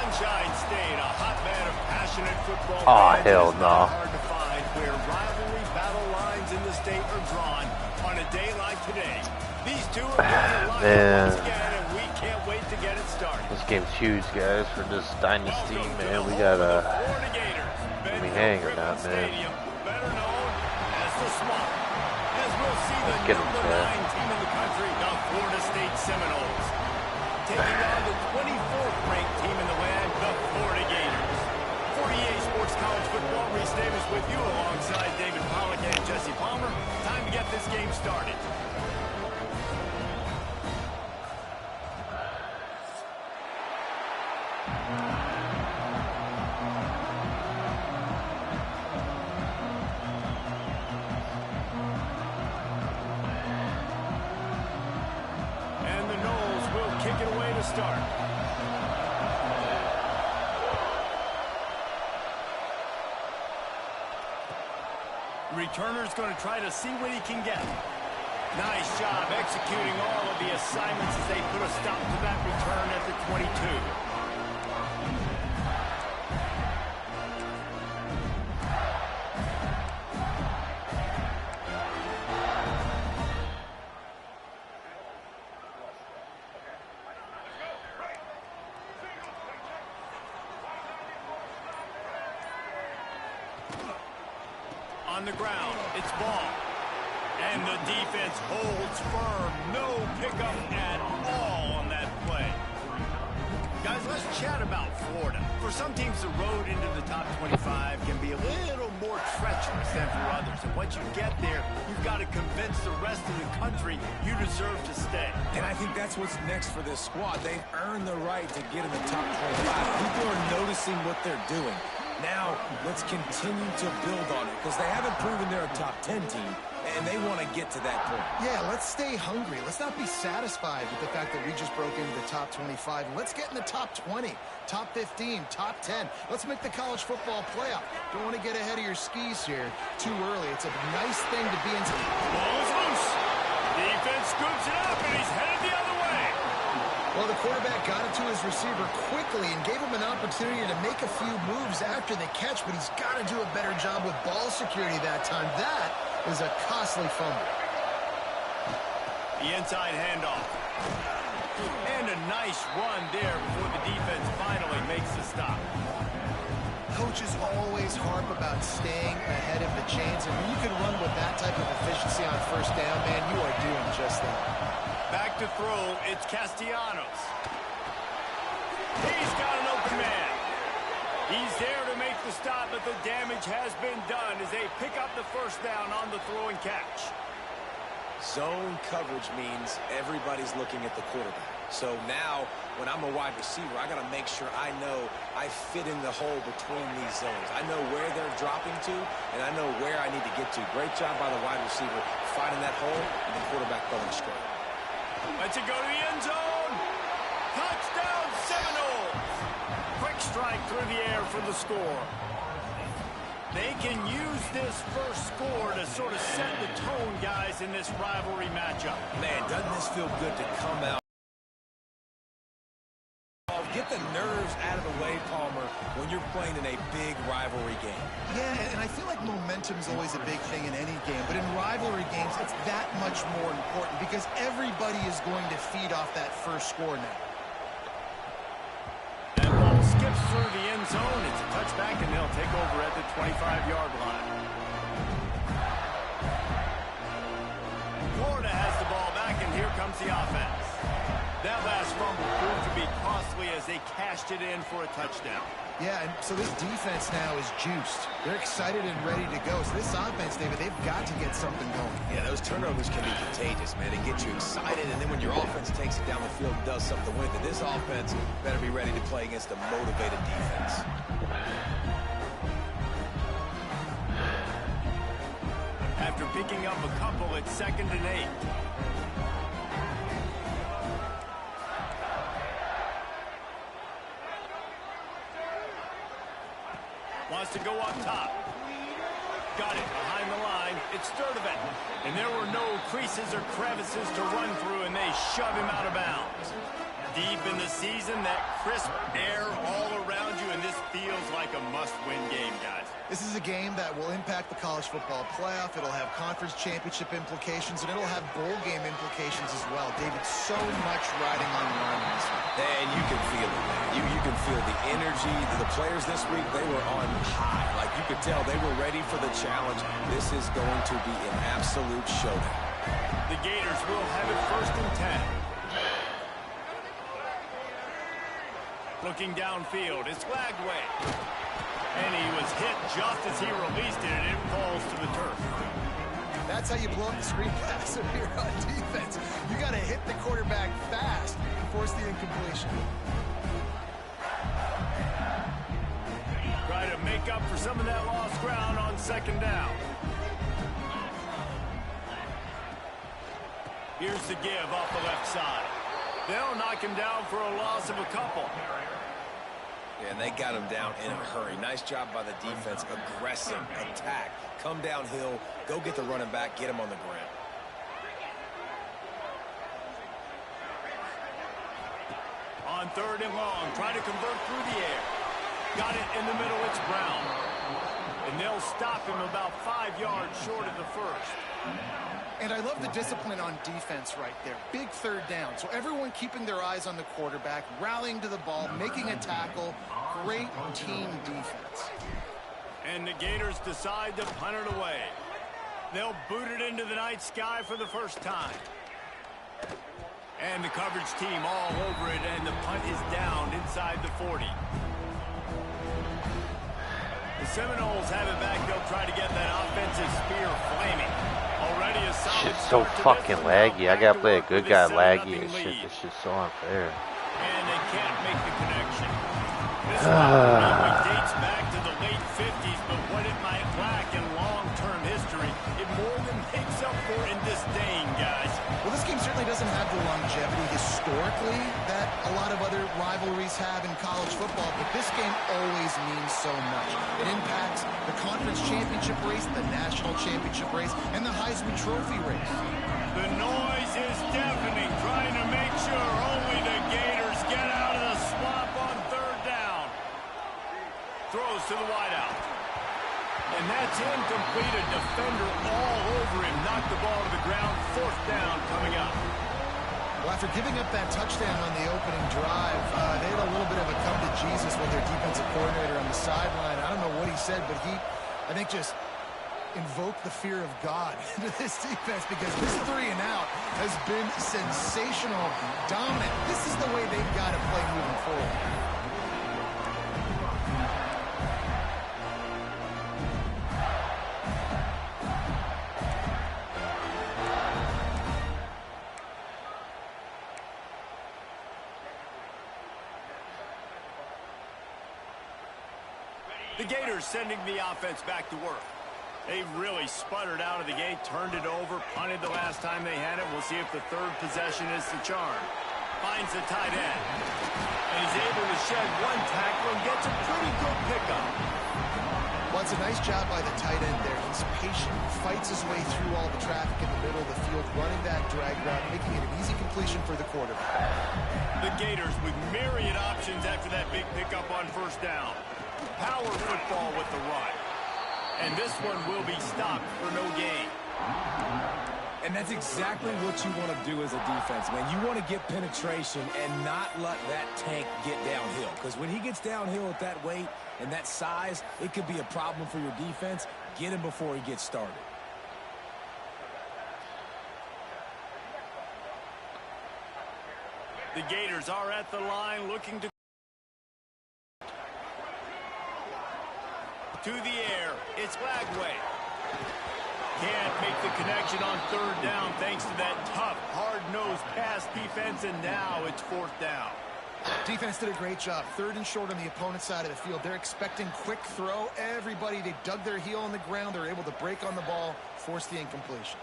Sunshine State, a hotbed of passionate football Oh, fans. hell It's no. not hard to find where rivalry battle lines in the state are drawn on a day like today. These two are going to Man. once again, and we can't wait to get it started. This game's huge, guys, for this dynasty, man. We gotta. Let me hang or not, man. Better known as the Swamp. As we'll see the Let's get 'em, number Chad. 9 team in the country, the Florida State Seminoles, taking on the 24th ranked team in the land, the Florida Gators. 48 Sports College Football, Reese Davis with you alongside David Pollack and Jesse Palmer. Time to get this game started. And the Noles will kick it away to start. Returner's going to try to see what he can get. Nice job executing all of the assignments as they put a stop to that return at the 22. On the ground, it's ball. And the defense holds firm. No pickup at all on that play. Guys, let's chat about Florida. For some teams, the road into the top 25 can be a little more treacherous than for others. And once you get there, you've got to convince the rest of the country you deserve to stay. And I think that's what's next for this squad. They've earned the right to get in the top 25. People are noticing what they're doing. Now, let's continue to build on it because they haven't proven they're a top 10 team, and they want to get to that point. Yeah, let's stay hungry. Let's not be satisfied with the fact that we just broke into the top 25. Let's get in the top 20, top 15, top 10. Let's make the college football playoff. Don't want to get ahead of your skis here too early. It's a nice thing to be in. Ball is loose. Defense scoops it up, and he's headed the other way. Well, the quarterback got it to his receiver quickly and gave him an opportunity to make a few moves after the catch, but he's got to do a better job with ball security that time. That is a costly fumble. The inside handoff. And a nice run there before the defense finally makes the stop. Coaches always harp about staying ahead of the chains, and when you can run with that type of efficiency on first down, man, you are doing just that. Back to throw, it's Castellanos. He's got an open man. He's there to make the stop, but the damage has been done as they pick up the first down on the throw and catch. Zone coverage means everybody's looking at the quarterback. So now, when I'm a wide receiver, I got to make sure I know I fit in the hole between these zones. I know where they're dropping to, and I know where I need to get to. Great job by the wide receiver finding that hole and the quarterback going straight. Let's it go to the end zone. Touchdown, Seminoles. Quick strike through the air for the score. They can use this first score to sort of set the tone, guys, in this rivalry matchup. Man, doesn't this feel good to come out? Get the nerves out of the way, Palmer, when you're playing in a big rivalry game. Yeah, and I feel like momentum's always a big thing in any game, but in rivalry games, it's that much more important because everybody is going to feed off that first score now. That ball skips through the end zone. It's a touchback, and they'll take over at the 25-yard line. Florida has the ball back, and here comes the offense. That last fumble proved to be costly as they cashed it in for a touchdown. Yeah, and so this defense now is juiced. They're excited and ready to go. So this offense, David, they've got to get something going. Yeah, those turnovers can be contagious, man. They get you excited, and then when your offense takes it down the field and does something with it, this offense better be ready to play against a motivated defense. After picking up a couple, it's 2nd and 8. Wants to go up top. Got it behind the line. It's Sturdivant. And there were no creases or crevices to run through, and they shove him out of bounds. deep in the season, that crisp air all around you, and this feels like a must-win game, guys. This is a game that will impact the college football playoff. It'll have conference championship implications, and it'll have bowl game implications as well. David, so much riding on the line in this one. And you can feel it, man. You can feel the energy. The players this week, they were on high. Like, you could tell they were ready for the challenge. This is going to be an absolute showdown. The Gators will have it 1st and 10. Looking downfield, it's Lagway. And he was hit just as he released it, and it falls to the turf. That's how you blow up the screen pass if you're on defense. You got to hit the quarterback fast and force the incompletion. Try to make up for some of that lost ground on 2nd down. Here's the give off the left side. They'll knock him down for a loss of a couple. Yeah, and they got him down in a hurry. Nice job by the defense. Aggressive attack. Come downhill. Go get the running back. Get him on the ground. On 3rd and long. Try to convert through the air. Got it in the middle. It's Brown. And they'll stop him about 5 yards short of the first. And I love the discipline on defense right there. Big 3rd down. So everyone keeping their eyes on the quarterback, rallying to the ball, making a tackle. Great team defense. And the Gators decide to punt it away. They'll boot it into the night sky for the first time. And the coverage team all over it, and the punt is down inside the 40. The Seminoles have it back. They'll try to get that offensive spear flaming. Already a solid Shit's so fucking laggy. I gotta play a good guy laggy and shit. This shit's so unfair. And they can't make the connection. This probably dates back to the late 50s, but what it might lack in long-term history, it more than makes up for in disdain, guys. Well, this game certainly doesn't have the longevity historically that a lot of other rivalries have in college football, but this game always means so much. It impacts the conference championship race, the national championship race, and the Heisman Trophy race. The noise is deafening, trying to make sure only the Gators get out of the swamp on 3rd down. Throws to the wideout. And that's incomplete. A defender all over him. Knocked the ball to the ground. 4th down coming up. Well, after giving up that touchdown on the opening drive, they had a little bit of a come to Jesus with their defensive coordinator on the sideline. I don't know what he said, but he, I think, just invoked the fear of God into this defense, because this 3 and out has been sensational, dominant. This is the way they've got to play moving forward. The Gators sending the offense back to work. They really sputtered out of the gate, turned it over, punted the last time they had it. We'll see if the 3rd possession is the charm. Finds the tight end. And he's able to shed 1 tackle and gets a pretty good pickup. Well, it's a nice job by the tight end there. He's patient, fights his way through all the traffic in the middle of the field, running that drag route, making it an easy completion for the quarterback. The Gators with myriad options after that big pickup on 1st down. Power football with the run. And this one will be stopped for no gain. And that's exactly what you want to do as a defense, man. You want to get penetration and not let that tank get downhill. Because when he gets downhill at that weight and that size, it could be a problem for your defense. Get him before he gets started. The Gators are at the line looking to the air. It's Lagway. Can't make the connection on 3rd down thanks to that tough, hard-nosed pass defense, and now it's 4th down. Defense did a great job. 3rd and short on the opponent's side of the field. They're expecting quick throw. Everybody, they dug their heel on the ground. They're able to break on the ball, force the incompletion.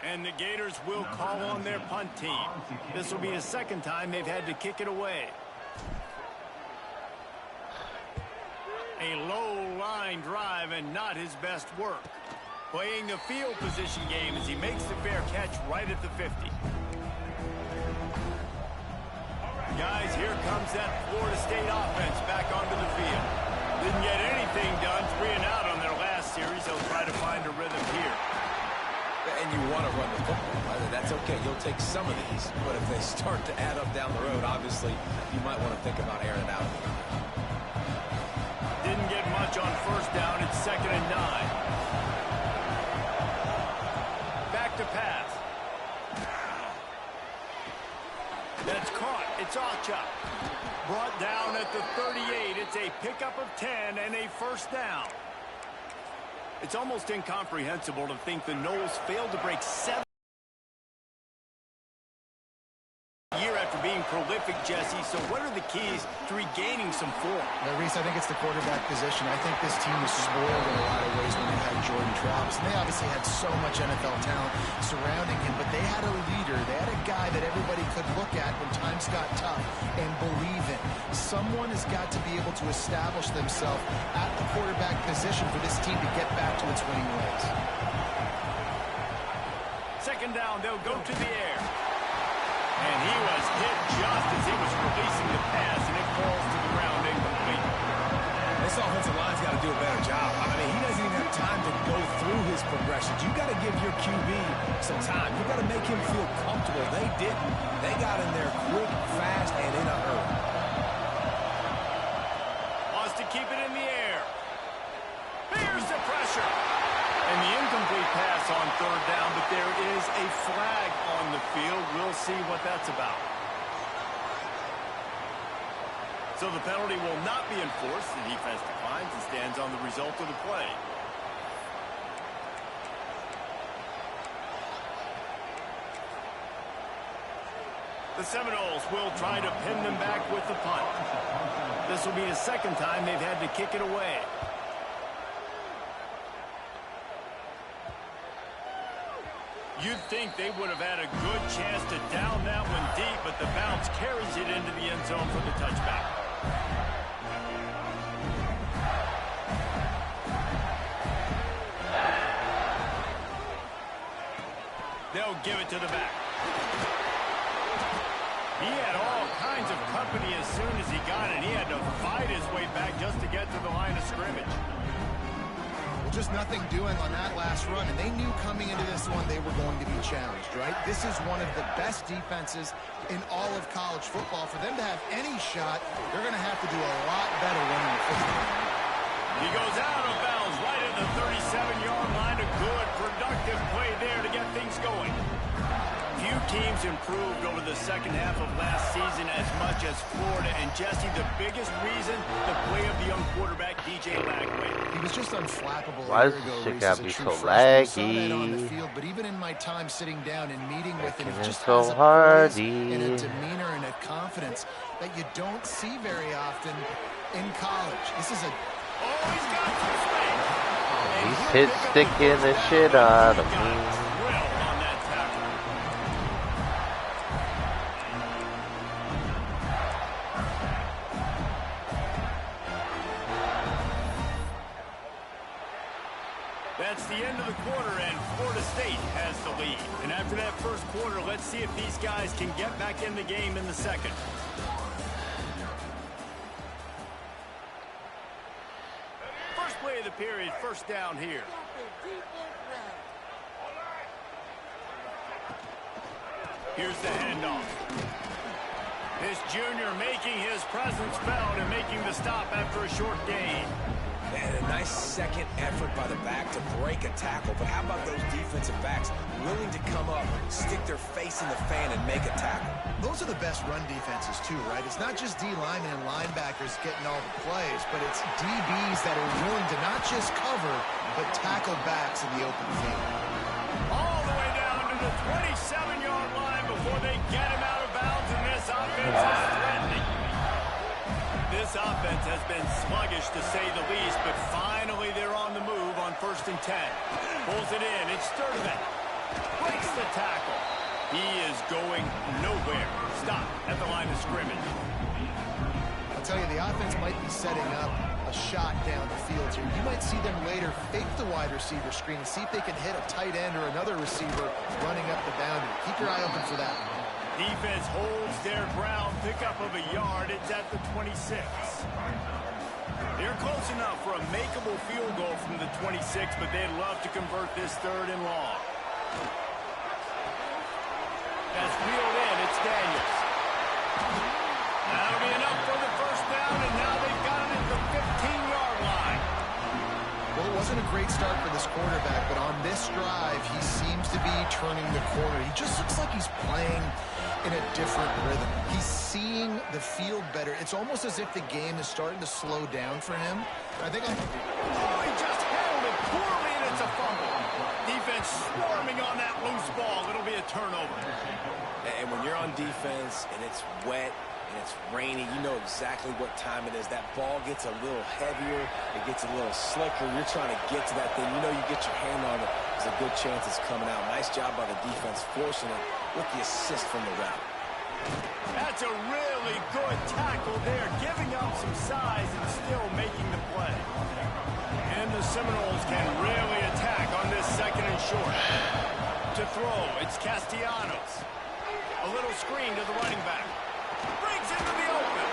And the Gators will call on their punt team. This will be the 2nd time they've had to kick it away. A low line drive and not his best work. Playing the field position game as he makes the fair catch right at the 50. Guys, here comes that Florida State offense back onto the field. Didn't get anything done, 3 and out on their last series. They'll try to find a rhythm here. And you want to run the football. That's okay. You'll take some of these. But if they start to add up down the road, obviously, you might want to think about airing it out. Didn't get much on first down. It's 2nd and 9. Back to pass. That's caught. It's Ocha. Brought down at the 38. It's a pickup of 10 and a first down. It's almost incomprehensible to think the Noles failed to break 7 year after being prolific, Jesse. So what are the keys to regaining some form? Reese, I think it's the quarterback position. I think this team was spoiled in a lot of ways when they had Jordan Travis. And they obviously had so much NFL talent surrounding him, but they had a leader. They had a guy that everybody could look at when times got tough and believe in. Someone has got to be able to establish themselves at the quarterback position for this team to get back to its winning ways. 2nd down, they'll go to the air. And he was hit just as he was releasing the pass, and it falls to the ground incomplete. This offensive line's got to do a better job. I mean, he doesn't even have time to go through his progressions. You got to give your QB some time. You got to make him feel comfortable. They didn't. They got in there quick, fast, and in a hurry. Wants to keep it in the air. Here's the pressure. And the incomplete pass on 3rd down, but there is a flag on the field. We'll see what that's about. So the penalty will not be enforced. The defense declines and stands on the result of the play. The Seminoles will try to pin them back with the punt. This will be the 2nd time they've had to kick it away. You'd think they would have had a good chance to down that one deep, but the bounce carries it into the end zone for the touchback. They'll give it to the back. He had all kinds of company as soon as he got it. He had to fight his way back just to get to the line of scrimmage. Just nothing doing on that last run, and they knew coming into this one they were going to be challenged, right? This is one of the best defenses in all of college football. For them to have any shot, they're going to have to do a lot better running the football. He goes out of bounds right at the 37-yard line. A good, productive play there to get things going. Few teams improved over the 2nd half of last season as much as Florida. And Jesse, the biggest reason, the play of the young quarterback, DJ Lagway. He was just unflappable. Why does this shit gotta be so laggy? On the field, but even in my time sitting down and meeting with him, he just so has a hardy and a demeanor and a confidence that you don't see very often in college. This is a... Oh, he's got some space. He's hit sticking the shit out of me. That's the end of the quarter, and Florida State has the lead. And after that first quarter, let's see if these guys can get back in the game in the 2nd. First play of the period, 1st down here. Here's the handoff. This junior making his presence felt and making the stop after a short gain. And a nice 2nd effort by the back to break a tackle. But how about those defensive backs willing to come up, stick their face in the fan, and make a tackle? Those are the best run defenses, too, right? It's not just D linemen and linebackers getting all the plays, but it's DBs that are willing to not just cover, but tackle backs in the open field. All the way down to the 27-yard line before they get him out of bounds, and this offense is threatening. This offense has been sluggish, to say the least, but finally they're on the move on 1st and 10. Pulls it in. It's Sturdivant. Breaks the tackle. He is going nowhere. Stop at the line of scrimmage. I'll tell you, the offense might be setting up a a shot down the field here. You might see them later fake the wide receiver screen and see if they can hit a tight end or another receiver running up the boundary. Keep your eye open for that. Defense holds their ground, pickup of a yard. It's at the 26. They're close enough for a makeable field goal from the 26, but they'd love to convert this 3rd and long. That's wheeled in. It's Daniels. That'll be enough for the first down, and now they've got it at the 15-yard line. Well, it wasn't a great start for this quarterback, but on this drive, he seems to be turning the corner. He just looks like he's playing in a different rhythm. He's seeing the field better. It's almost as if the game is starting to slow down for him. I think he just handled it poorly, and it's a fumble. Defense swarming on that loose ball. It'll be a turnover. And when you're on defense and it's wet and it's rainy, you know exactly what time it is. That ball gets a little heavier. It gets a little slicker. You're trying to get to that thing. You know you get your hand on it. There's a good chance it's coming out. Nice job by the defense forcing it with the assist from the route. That's a really good tackle there, giving up some size and still making the play. And the Seminoles can really attack on this 2nd and short. To throw, it's Castellanos. A little screen to the running back. Brings into the open.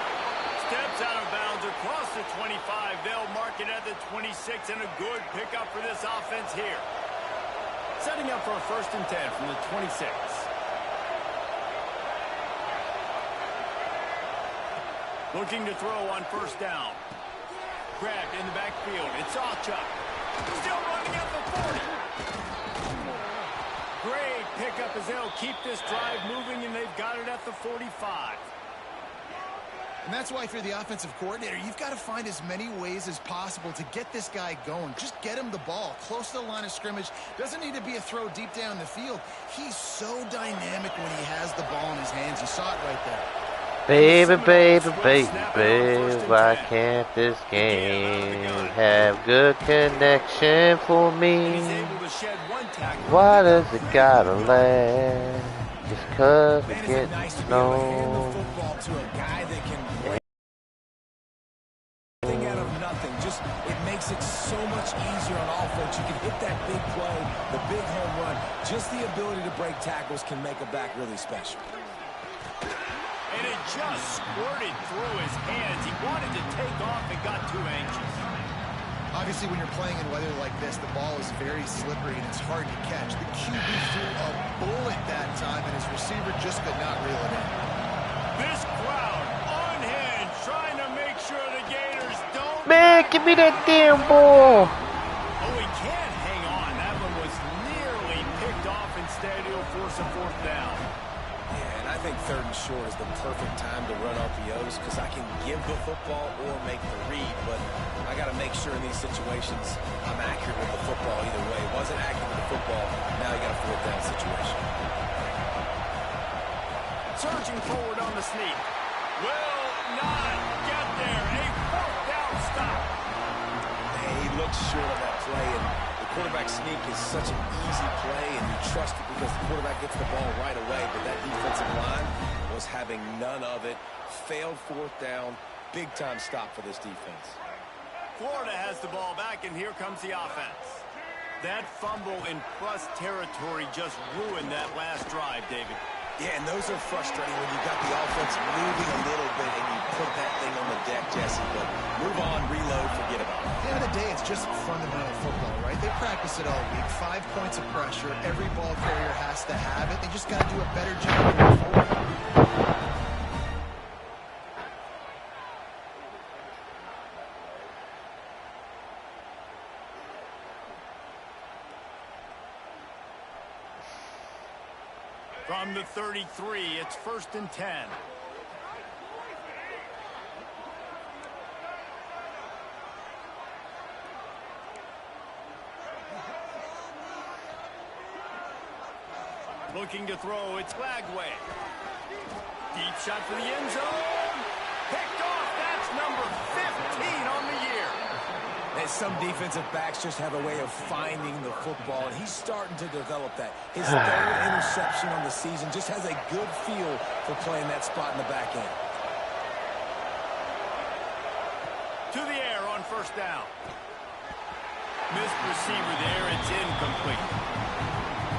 Steps out of bounds across the 25. They'll mark it at the 26, and a good pickup for this offense here. Setting up for a 1st and 10 from the 26. Looking to throw on 1st down. Grabbed in the backfield. It's Awchuk. Still running at the 40. Great pickup as they'll keep this drive moving, and they've got it at the 45. And that's why, if you're the offensive coordinator, you've got to find as many ways as possible to get this guy going. Just get him the ball close to the line of scrimmage. Doesn't need to be a throw deep down the field. He's so dynamic when he has the ball in his hands. You saw it right there. Baby, baby, baby, why can't this game have good connection for me? Why does it gotta last? Just 'cause we get snow. Out of nothing, just it makes it so much easier on offense. You can hit that big play, the big home run. Just the ability to break tackles can make a back really special. And it just squirted through his hands. He wanted to take off and got too anxious. Obviously, when you're playing in weather like this, the ball is very slippery and it's hard to catch. The QB threw a bullet that time, and his receiver just could not reel it in. This crowd unhinged, trying to make sure the Gators don't... Man, give me that damn ball! Oh, he can't hang on. That one was nearly picked off. Instead, he'll force a 4th down. I think 3rd and short is the perfect time to run RPOs because I can give the football or make the read, but I got to make sure in these situations I'm accurate with the football either way. Wasn't accurate with the football, now you got a 4th down situation. Surging forward on the sneak. Will not get there. A 4th down stop. He looks short of that play, and the quarterback sneak is such an easy play, and you trust it because the quarterback gets the ball right away, but that defensive line was having none of it. Failed 4th down. Big-time stop for this defense. Florida has the ball back, and here comes the offense. That fumble in plus territory just ruined that last drive, David. Yeah, and those are frustrating when you got the offense moving a little bit and you put that thing on the deck, Jesse. But move on, reload, forget about it. At the end of the day, it's just fundamental football, right? They practice it all week. 5 points of pressure. Every ball carrier has to have it. They just got to do a better job going forward. From the 33, it's 1st and 10. Looking to throw, it's Lagway. Deep shot for the end zone. Picked off, that's number 15 on the year. And some defensive backs just have a way of finding the football, and he's starting to develop that. His 3rd interception on the season just has a good feel for playing that spot in the back end. to the air on first down. Missed receiver there. It's incomplete.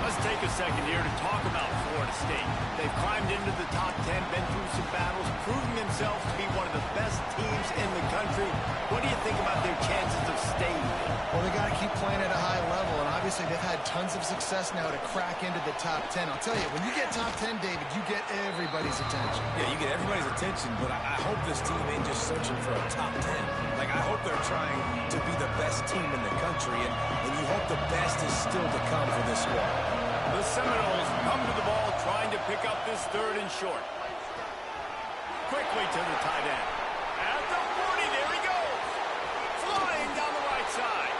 Let's take a second here to talk about Florida State. They've climbed into the top 10, been through some battles, proving themselves to be one of the best teams in the country. What do you think about their chances of staying there? Well, they got to keep playing at a high level, and obviously they've had tons of success now to crack into the top 10. I'll tell you, when you get top 10, David, you get everybody's attention. Yeah, you get everybody's attention, but I hope this team ain't just searching for a top 10. Like, I hope they're trying to be the best team in the country, and you hope the best is still to come for this squad. The Seminoles come to the ball trying to pick up this third and short. Quickly to the tight end. At the 40, there he goes. Flying down the right side.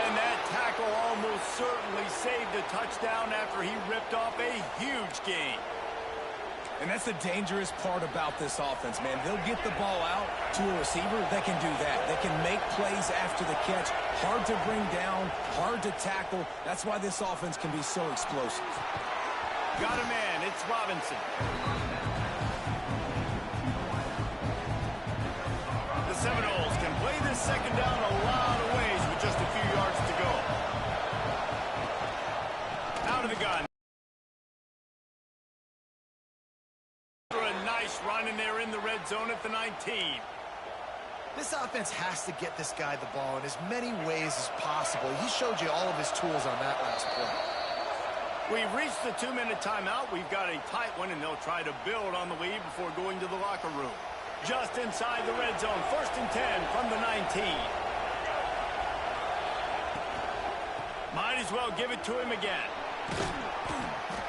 And that tackle almost certainly saved a touchdown after he ripped off a huge gain. And that's the dangerous part about this offense, man. They'll get the ball out to a receiver. They can do that. They can make plays after the catch. Hard to bring down, hard to tackle. That's why this offense can be so explosive. Got a man. It's Robinson. The Seminoles can play this second down a lot of ways with just a few yards to go. Out of the gun. A nice run, and they're in the red zone at the 19. This offense has to get this guy the ball in as many ways as possible. He showed you all of his tools on that last play. We've reached the 2-minute timeout. We've got a tight one, and they'll try to build on the lead before going to the locker room. Just inside the red zone, 1st and 10 from the 19. Might as well give it to him again.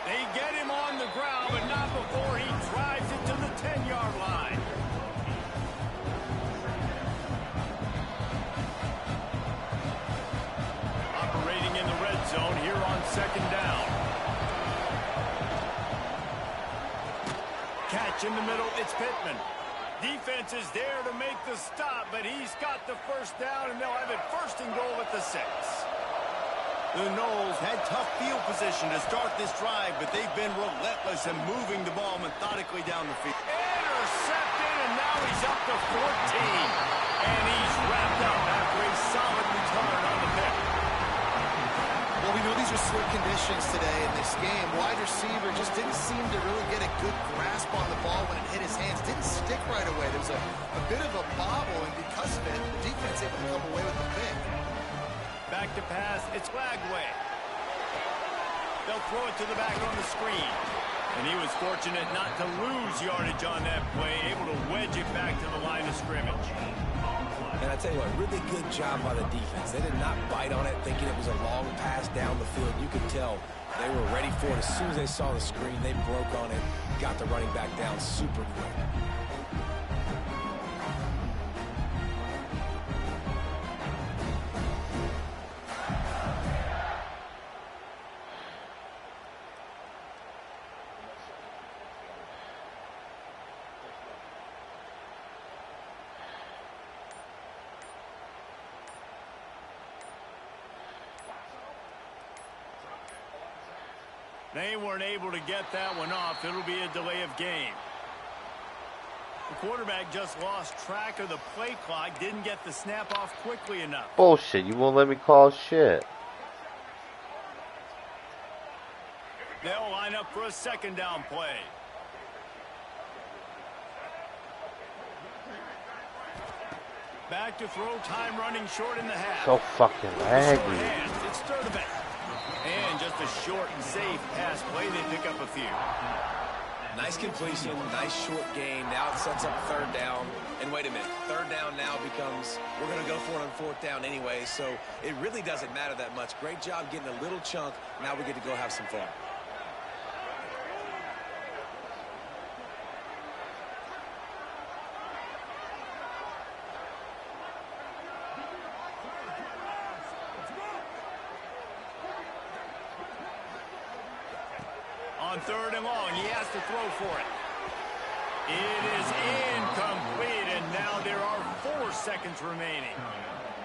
They get him on the ground, but not before he drives it to the 10-yard line. Operating in the red zone here on 2nd down. Catch in the middle, it's Pittman. Defense is there to make the stop, but he's got the first down, and they'll have it 1st and goal at the 6. The Noles had tough field position to start this drive, but they've been relentless in moving the ball methodically down the field. Intercepted, and now he's up to 14. And he's wrapped up after a solid return on the pick. Well, we know these are slick conditions today in this game. Wide receiver just didn't seem to really get a good grasp on the ball when it hit his hands. Didn't stick right away. There was a bit of a bobble, and because of it, the defense able to come away with the pick. Back to pass, it's Lagway. They'll throw it to the back on the screen. And he was fortunate not to lose yardage on that play, able to wedge it back to the line of scrimmage. And I tell you what, really good job by the defense. They did not bite on it thinking it was a long pass down the field. You could tell they were ready for it. As soon as they saw the screen, they broke on it, got the running back down super quick. They weren't able to get that one off. It'll be a delay of game. The quarterback just lost track of the play clock, didn't get the snap off quickly enough. Bullshit, you won't let me call shit. They'll line up for a 2nd down play. Back to throw, time running short in the half. So fucking laggy. It's Sturdivant. And just a short and safe pass play, they pick up a few. Nice completion, nice short gain. Now it sets up 3rd down. And wait a minute, 3rd down now becomes, we're going to go for it on 4th down anyway, so it really doesn't matter that much. Great job getting a little chunk. Now we get to go have some fun. On 3rd and long, he has to throw for it. It is incomplete, and now there are 4 seconds remaining.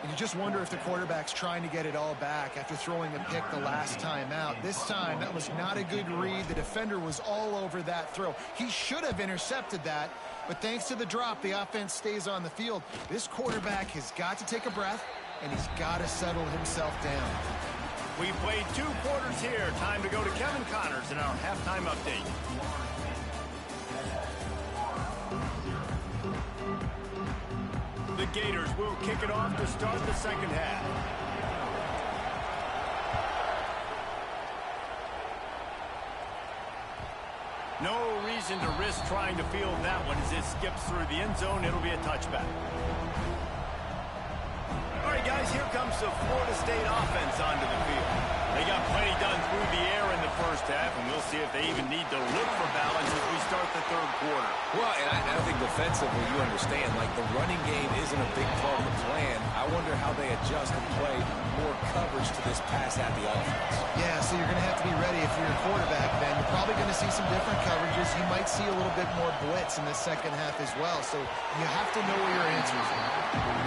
And you just wonder if the quarterback's trying to get it all back after throwing a pick the last time out. This time, that was not a good read. The defender was all over that throw. He should have intercepted that, but thanks to the drop, the offense stays on the field. This quarterback has got to take a breath, and he's got to settle himself down. We played 2 quarters here. Time to go to Kevin Connors in our halftime update. The Gators will kick it off to start the second half. No reason to risk trying to field that one as it skips through the end zone. It'll be a touchback. All right, guys, here comes the Florida State offense onto the field. They got plenty done through the air in the first half, and we'll see if they even need to look for balance as we start the third quarter. Well, and I think defensively, you understand, like the running game isn't a big part of the plan. I wonder how they adjust and play more coverage to this pass-happy offense. Yeah, so you're going to have to be ready if you're a quarterback, Ben. You're probably going to see some different coverages. You might see a little bit more blitz in the second half as well, so you have to know where your answers are.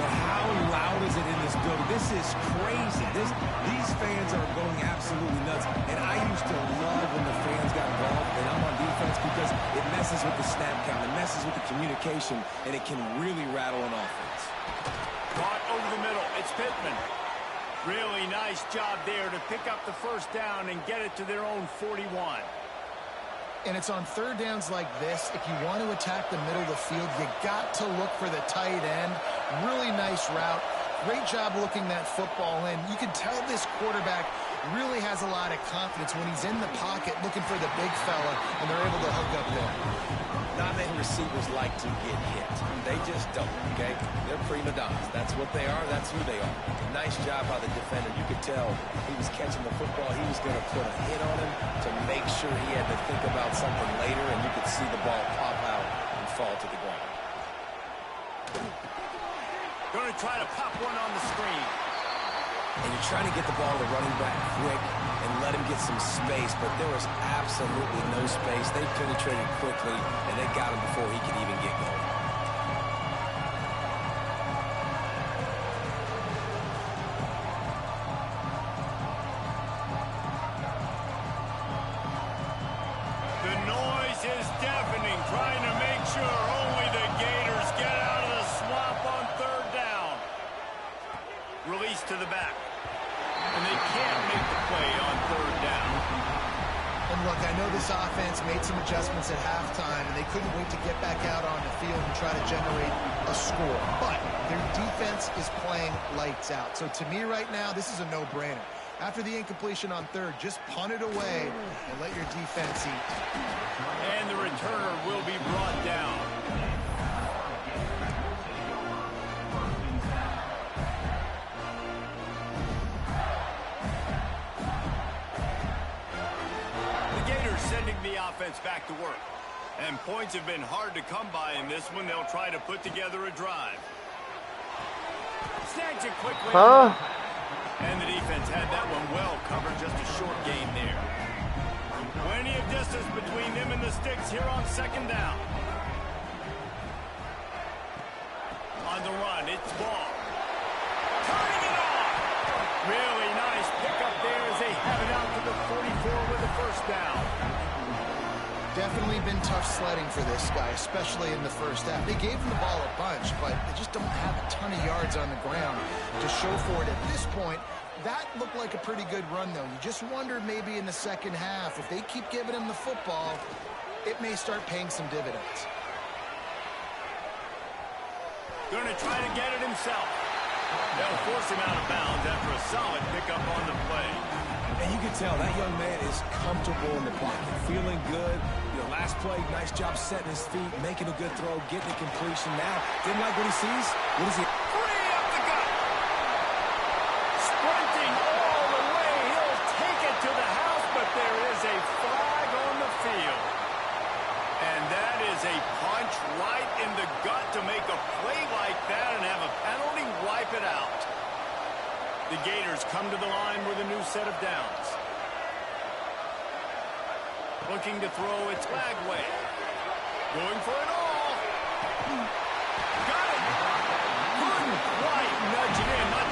But how loud is it in this building? This is crazy. These fans are going absolutely nuts. And I used to love when the fans got involved and I'm on defense because it messes with the snap count, it messes with the communication, and it can really rattle an offense. Caught over the middle. It's Pittman. Really nice job there to pick up the first down and get it to their own 41. And it's on third downs like this, if you want to attack the middle of the field, you got to look for the tight end. Really nice route. Great job looking that football in. You can tell this quarterback really has a lot of confidence when he's in the pocket looking for the big fella, and they're able to hook up there. Not many receivers like to get hit. They just don't, okay? They're prima donnas. That's what they are. That's who they are. Nice job by the defender. You could tell he was catching the football. He was going to put a hit on him to make sure he had to think about something later, and you could see the ball pop out and fall to the ground. Going to try to pop one on the screen. And you're trying to get the ball to the running back quick and let him get some space, but there was absolutely no space. They penetrated quickly, and they got him before he could even get going. The noise is deafening, trying to make sure only the Gators get out of the swamp on third down. Release to the back. And they can't make the play on third down. And look, I know this offense made some adjustments at halftime, and they couldn't wait to get back out on the field and try to generate a score. But their defense is playing lights out. So to me right now, this is a no-brainer. After the incompletion on third, just punt it away and let your defense eat. And the returner will be brought down. Sending the offense back to work. And points have been hard to come by in this one. They'll try to put together a drive. Snags it quickly. And the defense had that one well covered. Just a short gain there. Plenty of distance between them and the sticks here on second down. On the run, it's Ball. Turning it off. Really nice pickup there as they have it out to the 44 with the first down. Definitely been tough sledding for this guy, especially in the first half. They gave him the ball a bunch, but they just don't have a ton of yards on the ground to show for it at this point. That looked like a pretty good run, though. You just wonder maybe in the second half, if they keep giving him the football, it may start paying some dividends. Going to try to get it himself. They'll force him out of bounds after a solid pickup on the play. And you can tell that young man is comfortable in the pocket, feeling good. You know, last play, nice job setting his feet, making a good throw, getting a completion. Now, didn't like what he sees. What is he? Free up the gut. Sprinting all the way. He'll take it to the house, but there is a flag on the field. And that is a punch right in the gut to make a play like that and have a penalty wipe it out. The Gators come to the line with a new set of downs. Looking to throw, it's Lagway. Going for it all. Got it. Couldn't quite nudge it in. Not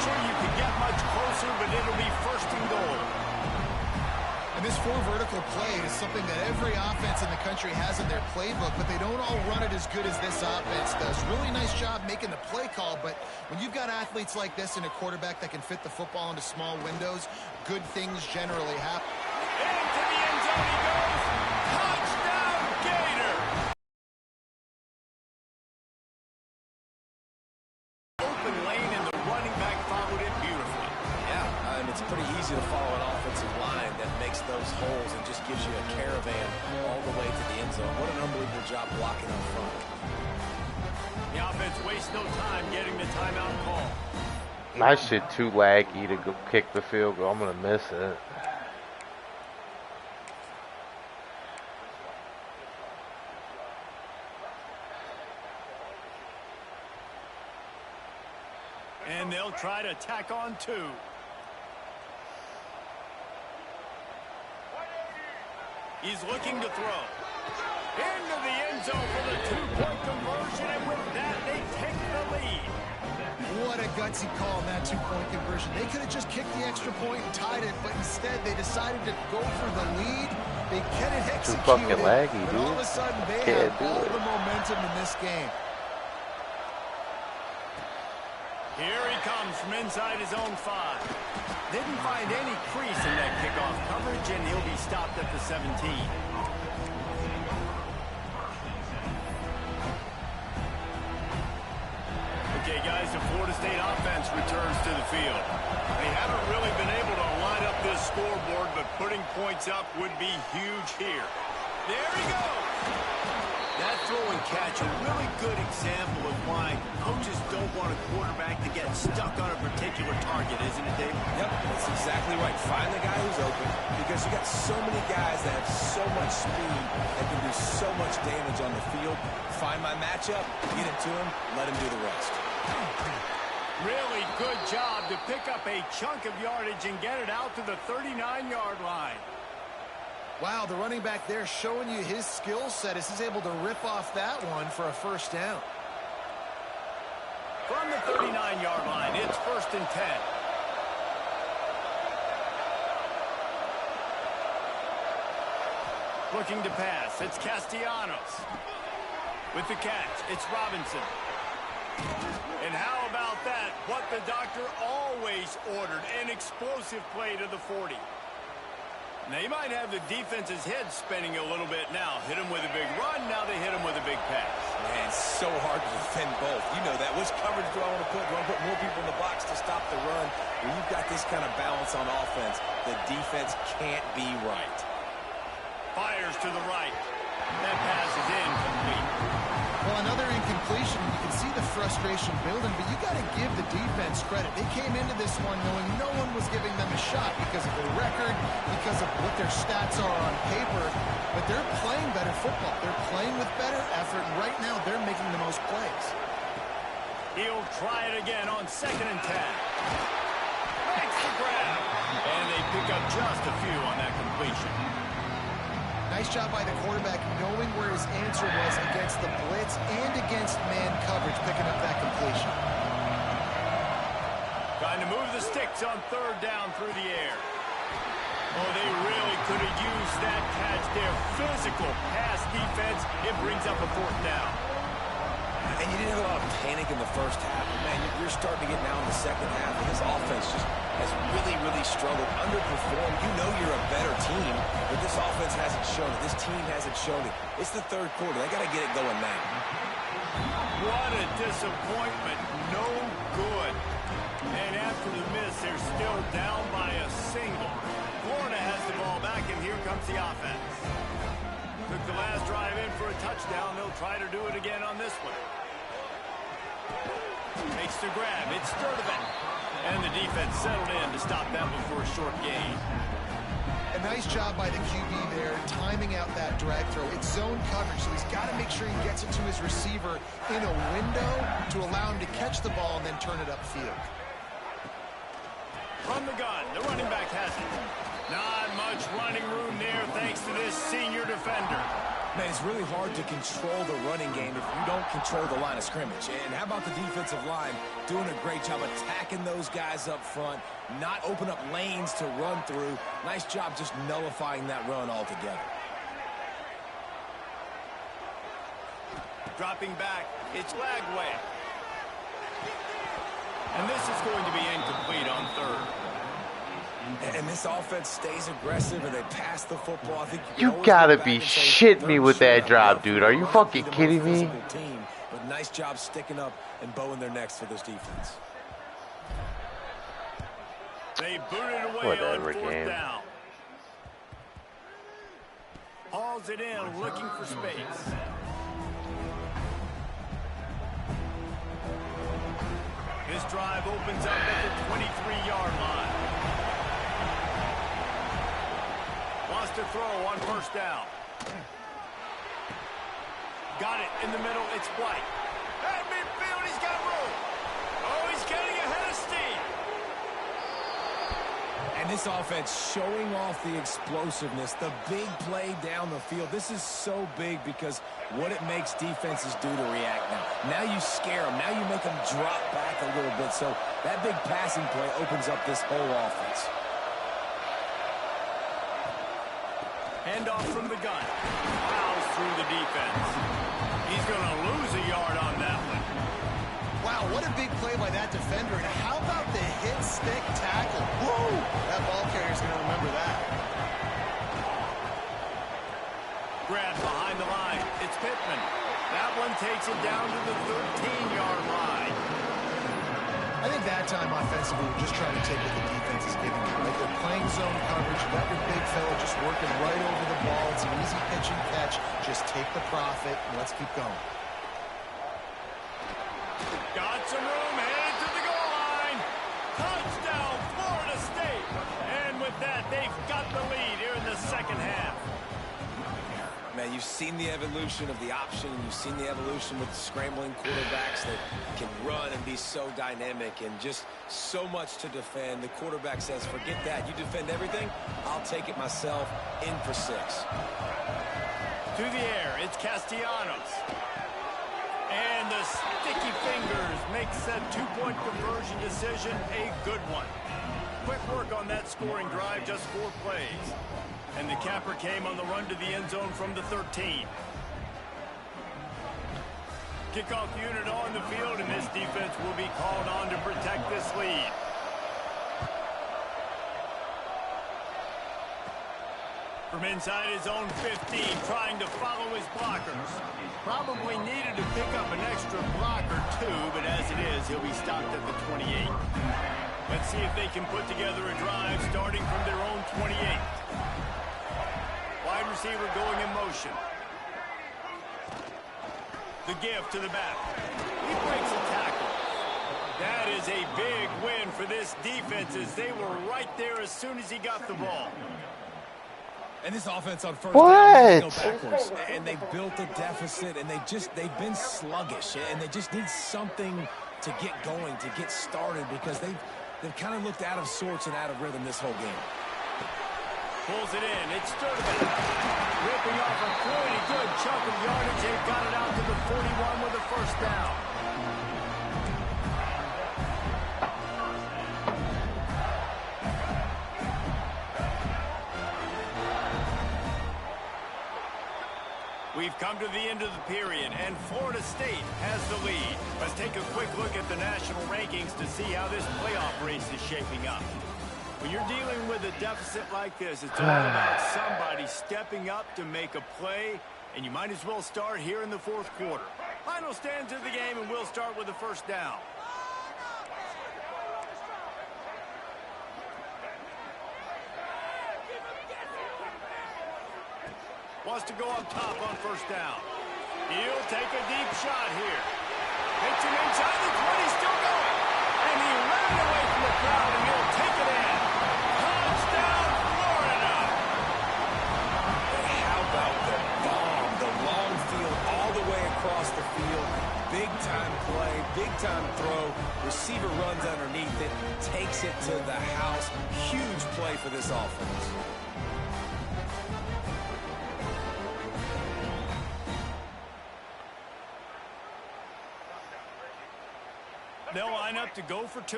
And this four vertical play is something that every offense in the country has in their playbook, but they don't all run it as good as this offense does. Really nice job making the play call, but when you've got athletes like this and a quarterback that can fit the football into small windows, good things generally happen. Into the end zone he goes. Touchdown, Gator. Open lane and the running back followed it beautifully. Yeah, and it's pretty easy to follow an offensive line that makes those holes and just gives you a caravan all the way to the end zone. What an unbelievable job blocking up front. The offense wastes no time getting the timeout call. My shit too laggy to go kick the field goal. I'm gonna miss it. And they'll try to tack on two. He's looking to throw. Into the end zone for the two-point conversion, and with that, they take the lead. What a gutsy call on that two-point conversion. They could have just kicked the extra point and tied it, but instead they decided to go for the lead. They couldn't execute fucking it, laggy, but dude. all of a sudden they Can't have do all it. the momentum in this game. Here he comes from inside his own 5. Didn't find any crease in that kickoff coverage, and he'll be stopped at the 17. Okay, guys, the Florida State offense returns to the field. They haven't really been able to line up this scoreboard, but putting points up would be huge here. There he goes! That throw and catch, a really good example of why coaches don't want a quarterback to get stuck on a particular target, isn't it, Dave? Yep, that's exactly right. Find the guy who's open, because you got so many guys that have so much speed that can do so much damage on the field. Find my matchup, get it to him, let him do the rest. Really good job to pick up a chunk of yardage and get it out to the 39-yard line. Wow, the running back there showing you his skill set as he's able to rip off that one for a first down. From the 39-yard line, it's 1st and 10. Looking to pass, it's Castellanos. With the catch, it's Robinson. And how about that? What the doctor always ordered, an explosive play to the 40. Now, you might have the defense's head spinning a little bit now. Hit him with a big run, now they hit him with a big pass. Man, so hard to defend both. You know that. Which coverage do I want to put? Do I want to put more people in the box to stop the run? When you've got this kind of balance on offense, the defense can't be right. Fires to the right. That pass is incomplete. Well, another incompletion. You can see the frustration building, but you got to give the defense credit. They came into this one knowing no one was giving them a shot because of their record, because of what their stats are on paper, but they're playing better football. They're playing with better effort, and right now they're making the most plays. He'll try it again on 2nd and 10. Makes the grab. And they pick up just a few on that completion. Nice job by the quarterback knowing where his answer was against the blitz and against man coverage, picking up that completion. Trying to move the sticks on 3rd down through the air. Oh, they really could have used that catch there. Physical pass defense. It brings up a 4th down. And you didn't have a lot of panic in the first half. Man, you're starting to get now in the second half, and this offense just has really, really struggled, underperformed. You know you're a better team, but this offense hasn't shown it. This team hasn't shown it. It's the 3rd quarter. They got to get it going now. What a disappointment. No good. And after the miss, they're still down by a single. Florida has the ball back, and here comes the offense. Took the last drive in for a touchdown. They'll try to do it again on this one. Makes the grab. It's Sturdivant. And the defense settled in to stop that one for a short gain. A nice job by the QB there, timing out that drag throw. It's zone coverage, so he's got to make sure he gets it to his receiver in a window to allow him to catch the ball and then turn it upfield. From the gun, the running back has it. Not much running room there thanks to this senior defender. Man, it's really hard to control the running game if you don't control the line of scrimmage. And how about the defensive line doing a great job attacking those guys up front, not open up lanes to run through. Nice job just nullifying that run altogether. Dropping back, it's Lagway. And this is going to be incomplete on third. And this offense stays aggressive and they pass the football. I think you gotta be shitting me with that drop, dude. Are you fucking kidding me? Team, but nice job sticking up and bowing their necks for this defense. They booted away Whatever, on fourth game. down. Hauls it in, looking for space. This drive opens up at the 23-yard line. Wants to throw on first down. Got it in the middle. It's White. At midfield, he's got room. Oh, he's getting ahead of steam. And this offense showing off the explosiveness, the big play down the field. This is so big because what it makes defenses do to react now. Now you scare them. Now you make them drop back a little bit. So that big passing play opens up this whole offense. Handoff from the gun. Plows through the defense. He's going to lose a yard on that one. Wow, what a big play by that defender. And how about the hit stick tackle? Woo! That ball carrier's going to remember that. Grab behind the line. It's Pittman. That one takes it down to the 13-yard line. I think that time offensively, we're just trying to take what the defense is giving you. Right? They're playing zone coverage. You got your big fella just working right over the ball. It's an easy pitch and catch. Just take the profit and let's keep going. Got some room, headed to the goal line. Touchdown, Florida State. And with that, they've got the lead here in the second half. Man, you've seen the evolution of the option. You've seen the evolution with scrambling quarterbacks that can run and be so dynamic and just so much to defend. The quarterback says, forget that. You defend everything, I'll take it myself. In for 6. To the air, it's Castellanos. And the sticky fingers makes that two-point conversion decision a good one. Quick work on that scoring drive, just 4 plays. And the capper came on the run to the end zone from the 13. Kickoff unit on the field, and this defense will be called on to protect this lead. From inside his own 15, trying to follow his blockers. Probably needed to pick up an extra block or 2, but as it is, he'll be stopped at the 28. Let's see if they can put together a drive starting from their own 28. Wide receiver going in motion. The give to the back. He breaks a tackle. That is a big win for this defense as they were right there as soon as he got the ball. And this offense on first down, go backwards. And they built a deficit, and they've been sluggish, and they just need something to get going, to get started, because they've kind of looked out of sorts and out of rhythm this whole game. Pulls it in. It's Sturdivant. Ripping off a pretty good chunk of yardage. They've got it out to the 41 with a first down. We've come to the end of the period, and Florida State has the lead. Let's take a quick look at the national rankings to see how this playoff race is shaping up. When you're dealing with a deficit like this, it's all about somebody stepping up to make a play, and you might as well start here in the fourth quarter. Final stands of the game, and we'll start with the first down. Wants to go up top on first down. He'll take a deep shot here. Hits him inside the 20, still going. And he ran away from the crowd, and he'll take it in. Touchdown, Florida! And how about the bomb? The long field all the way across the field. Big-time play, big-time throw. Receiver runs underneath it, takes it to the house. Huge play for this offense. out to go for 2.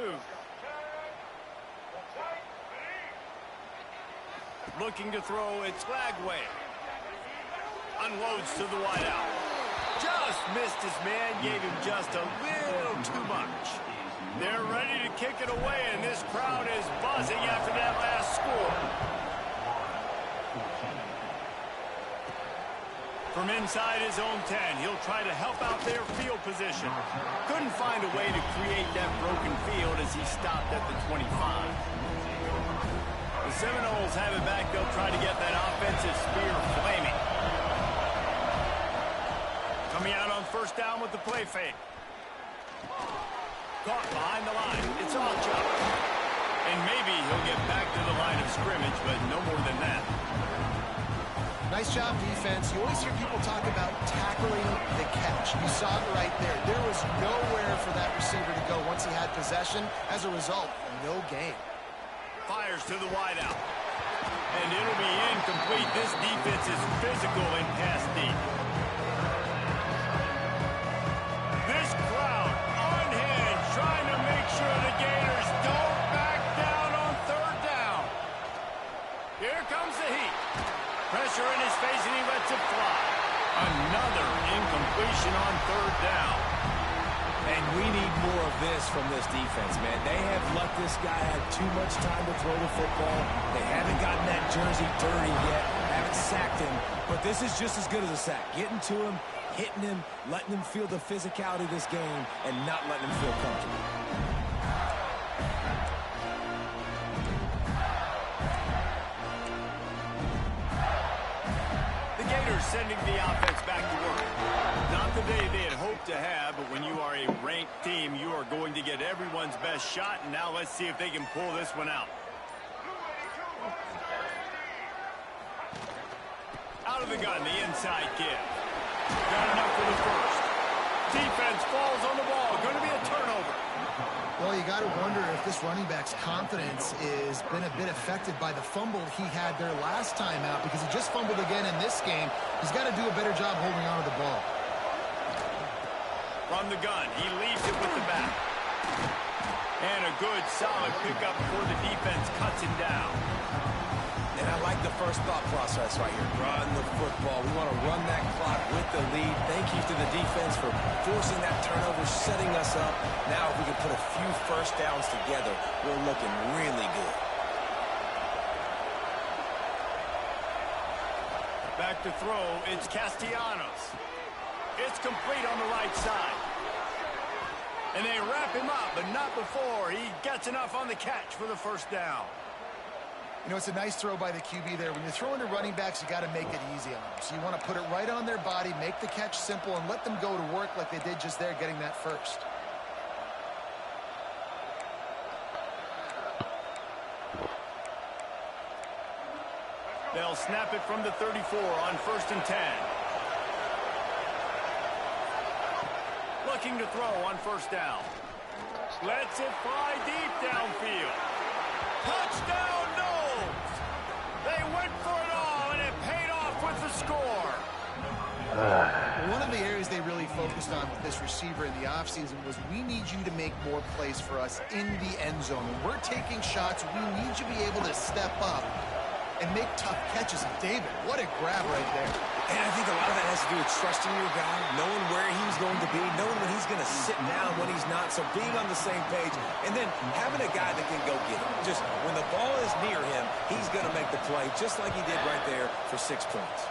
Looking to throw, it's Lagway. Unloads to the wideout. Just missed his man, gave him just a little too much. They're ready to kick it away, and this crowd is buzzing after that last score. From inside his own 10, he'll try to help out their field position. Couldn't find a way to create that broken field as he stopped at the 25. The Seminoles have it back. They'll try to get that offensive spear flaming. Coming out on first down with the play fake. Caught behind the line. It's Alchuk. And maybe he'll get back to the line of scrimmage, but no more than that. Nice job, defense. You always hear people talk about tackling the catch. You saw it right there. There was nowhere for that receiver to go once he had possession. As a result, no gain. Fires to the wideout. And it'll be incomplete. This defense is physical and pass deep. This crowd unhinged, trying to make sure the Gators don't back down on third down. Here comes the heat. Pressure in his face, and he lets it fly. Another incompletion on third down. And we need more of this from this defense, man. They have let this guy have too much time to throw the football. They haven't gotten that jersey dirty yet, haven't sacked him. But this is just as good as a sack. Getting to him, hitting him, letting him feel the physicality of this game, and not letting him feel comfortable. Sending the offense back to work. Not the day they had hoped to have, but when you are a ranked team, you are going to get everyone's best shot, and now let's see if they can pull this one out. Out of the gun, the inside give. Got enough for the first. Defense falls on the ball. Going to be a turnover. Well, you got to wonder if this running back's confidence has been a bit affected by the fumble he had there last time out, because he just fumbled again in this game. He's got to do a better job holding on to the ball. From the gun, he leaves it with the back. And a good, solid pickup before the defense cuts him down. And I like the first thought process right here. Run the football. We want to run that clock with the lead. Thank you to the defense for forcing that turnover, setting us up. Now, if we can put a few first downs together, we're looking really good. Back to throw, it's Castellanos. It's complete on the right side. And they wrap him up, but not before he gets enough on the catch for the first down. You know, it's a nice throw by the QB there. When you're throwing to running backs, you got to make it easy on them. So you want to put it right on their body, make the catch simple, and let them go to work like they did just there, getting that first. They'll snap it from the 34 on 1st and 10. Looking to throw on first down. Lets it fly deep downfield. Touchdown, Noles! They went for it all, and it paid off with the score. One of the areas they really focused on with this receiver in the offseason was, we need you to make more plays for us in the end zone. When we're taking shots, we need you to be able to step up and make tough catches. And David, what a grab right there. And I think a lot of that has to do with trusting your guy, knowing where he's going to be, knowing when he's going to sit down, when he's not, so being on the same page, and then having a guy that can go get it. Just when the ball is near him, he's going to make the play, just like he did right there for 6 points.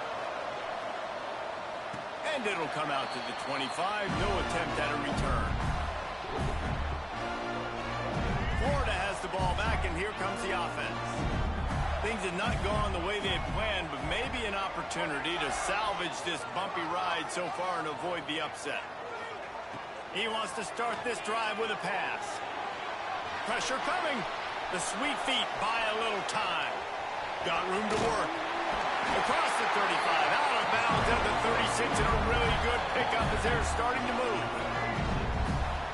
And it'll come out to the 25. No attempt at a return. Florida has the ball back, and here comes the offense. Things had not gone the way they had planned, but maybe an opportunity to salvage this bumpy ride so far and avoid the upset. He wants to start this drive with a pass. Pressure coming. The sweet feet buy a little time. Got room to work. Across the 35, out of bounds at the 36, and a really good pickup as they're starting to move.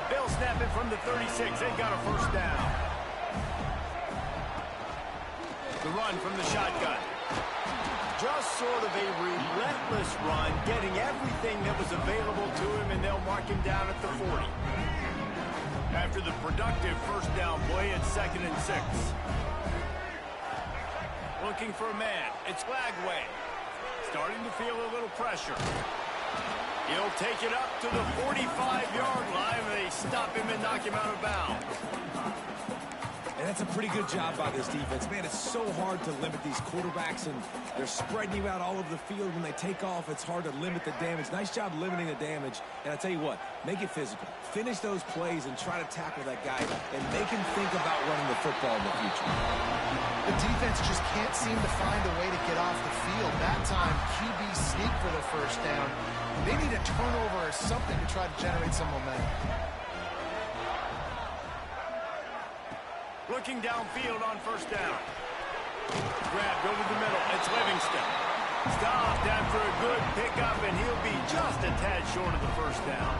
They'll snap it from the 36. They've got a first down. The run from the shotgun. Just sort of a relentless run, getting everything that was available to him, and they'll mark him down at the 40. After the productive first down play, it's 2nd and 6. Looking for a man. It's Lagway. Starting to feel a little pressure. He'll take it up to the 45-yard line, and they stop him and knock him out of bounds. And that's a pretty good job by this defense. Man, it's so hard to limit these quarterbacks, and they're spreading you out all over the field. When they take off, it's hard to limit the damage. Nice job limiting the damage. And I tell you what, make it physical. Finish those plays and try to tackle that guy and make him think about running the football in the future. The defense just can't seem to find a way to get off the field. That time, QB sneak for the first down. They need a turnover or something to try to generate some momentum. Looking downfield on first down. Grabbed over the middle. It's Livingston. Stopped after a good pickup, and he'll be just a tad short of the first down.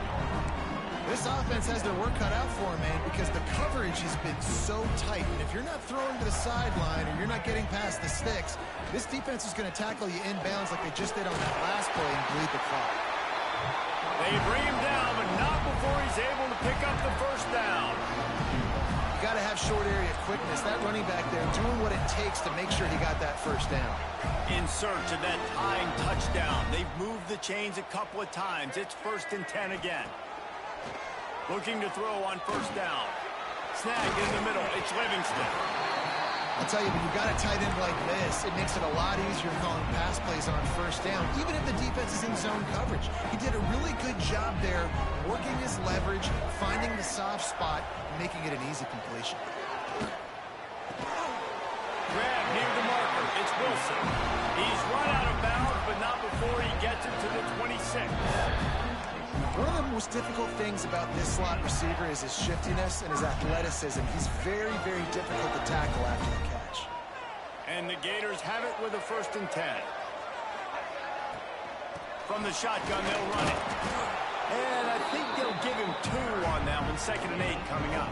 This offense has their work cut out for them, man, because the coverage has been so tight. And if you're not throwing to the sideline or you're not getting past the sticks, this defense is going to tackle you inbounds like they just did on that last play and bleed the clock. They bring him down, but not before he's able to pick up the first down. You got to have short area quickness. That running back there doing what it takes to make sure he got that first down. In search of that tying touchdown. They've moved the chains a couple of times. It's 1st and 10 again. Looking to throw on first down. Snag in the middle. It's Livingston. I'll tell you, when you've got a tight end like this, it makes it a lot easier calling pass plays on first down, even if the defense is in zone coverage. He did a really good job there, working his leverage, finding the soft spot, and making it an easy completion. Grab near the marker. It's Wilson. He's run out of bounds, but not before he gets it to the 26. One of the most difficult things about this slot receiver is his shiftiness and his athleticism. He's very, very difficult to tackle after the catch. And the Gators have it with a 1st and 10. From the shotgun, they'll run it. And I think they'll give him 2 on that one. 2nd and 8 coming up.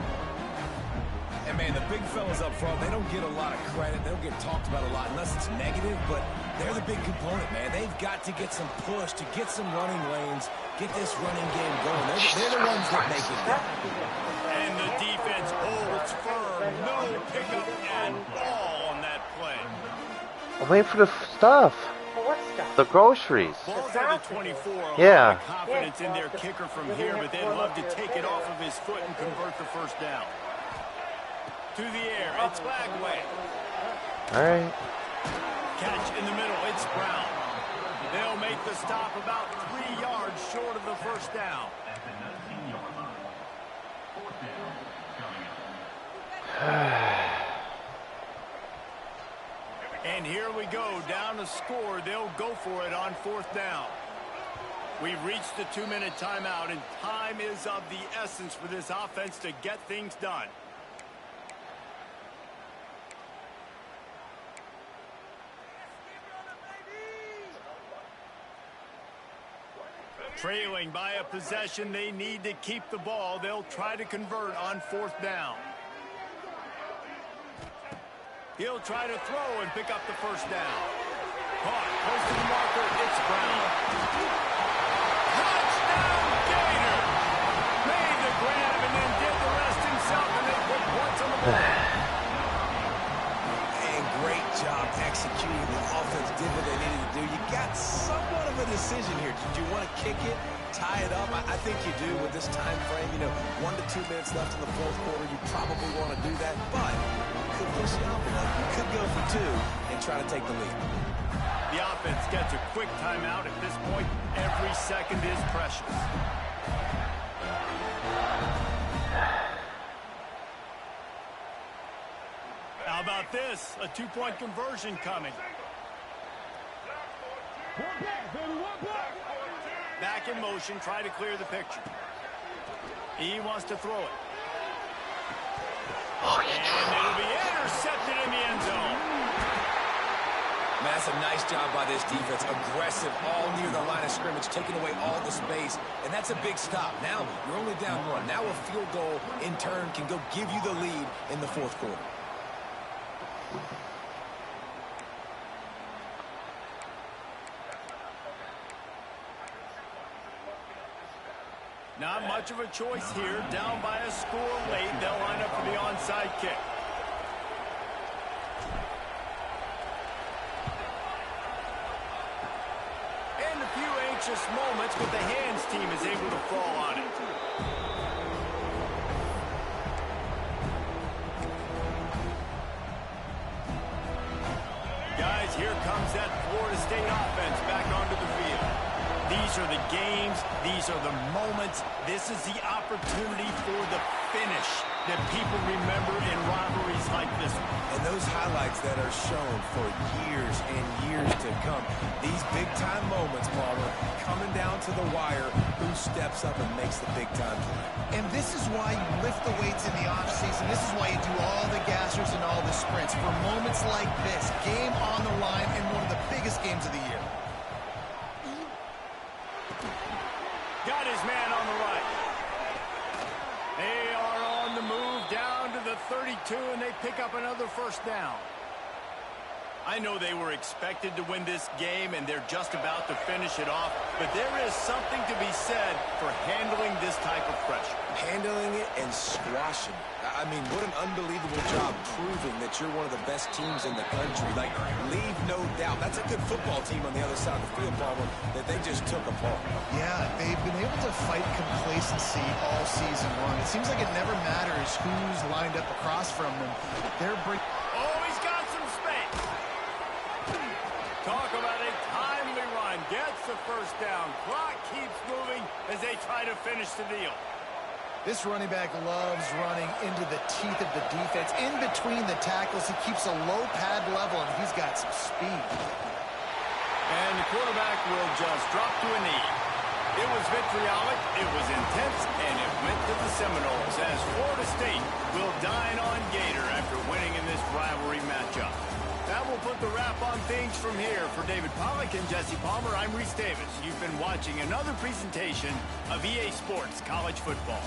And, man, the big fellas up front, they don't get a lot of credit. They don't get talked about a lot unless it's negative, but they're the big component, man. They've got to get some push, to get some running lanes, get this running game going. They're the ones that make it go. And the defense holds firm. No pickup at all on that play. I'm waiting for the stuff. What stuff? The groceries. Ball's at the 24. Yeah. A lot of confidence in their kicker from here, but they'd love to take it off of his foot and convert the first down. To the air, it's Lagway. All right. Catch in the middle, it's Brown. They'll make the stop about 3 yards short of the first down. And here we go, down to score. They'll go for it on 4th down. We've reached the 2-minute timeout, and time is of the essence for this offense to get things done. Trailing by a possession, they need to keep the ball. They'll try to convert on 4th down. He'll try to throw and pick up the first down. Caught, close to the marker, it's Brown. Touchdown, Gator! Made the grab and then did the rest himself, and they put points on the board. And great job executing. The offense did what they needed to do. You got somewhat of a decision here. Did you want to kick it, tie it up? I think you do with this time frame. 1 to 2 minutes left in the 4th quarter. You probably want to do that, but you could push it up enough. You could go for 2 and try to take the lead. The offense gets a quick timeout. At this point, every second is precious. How about this? A 2-point conversion coming. Back in motion, try to clear the picture. He wants to throw it. And it'll be intercepted in the end zone. Man, that's a nice job by this defense. Aggressive, all near the line of scrimmage, taking away all the space. And that's a big stop. Now you're only down 1. Now a field goal, in turn, can go give you the lead in the 4th quarter. Not much much of a choice here. Down by a score late, they'll line up for the onside kick. And a few anxious moments, but the hands team is able to fall on it. Guys, here comes that Florida State offense back onto the field. These are the games. These are the moments. This is the opportunity for the finish that people remember in rivalries like this one. And those highlights that are shown for years and years to come. These big-time moments, Palmer, coming down to the wire, who steps up and makes the big-time play. And this is why you lift the weights in the offseason. This is why you do all the gassers and all the sprints. For moments like this, game on the line in one of the biggest games of the year. Got his man on the right. They are on the move down to the 32, and they pick up another first down. I know they were expected to win this game, and they're just about to finish it off, but there is something to be said for handling this type of pressure. Handling it and squashing it. I mean, what an unbelievable job proving that you're one of the best teams in the country. Like, leave no doubt. That's a good football team on the other side of the field, Palmer, that they just took apart. Yeah, they've been able to fight complacency all season long. It seems like it never matters who's lined up across from them. They're Oh, he's got some space. Talk about a timely run. Gets the first down. Clock keeps moving as they try to finish the deal. This running back loves running into the teeth of the defense. In between the tackles, he keeps a low pad level, and he's got some speed. And the quarterback will just drop to a knee. It was vitriolic, it was intense, and it went to the Seminoles as Florida State will dine on Gator after winning in this rivalry matchup. That will put the wrap on things from here. For David Pollack and Jesse Palmer, I'm Reese Davis. You've been watching another presentation of EA Sports College Football.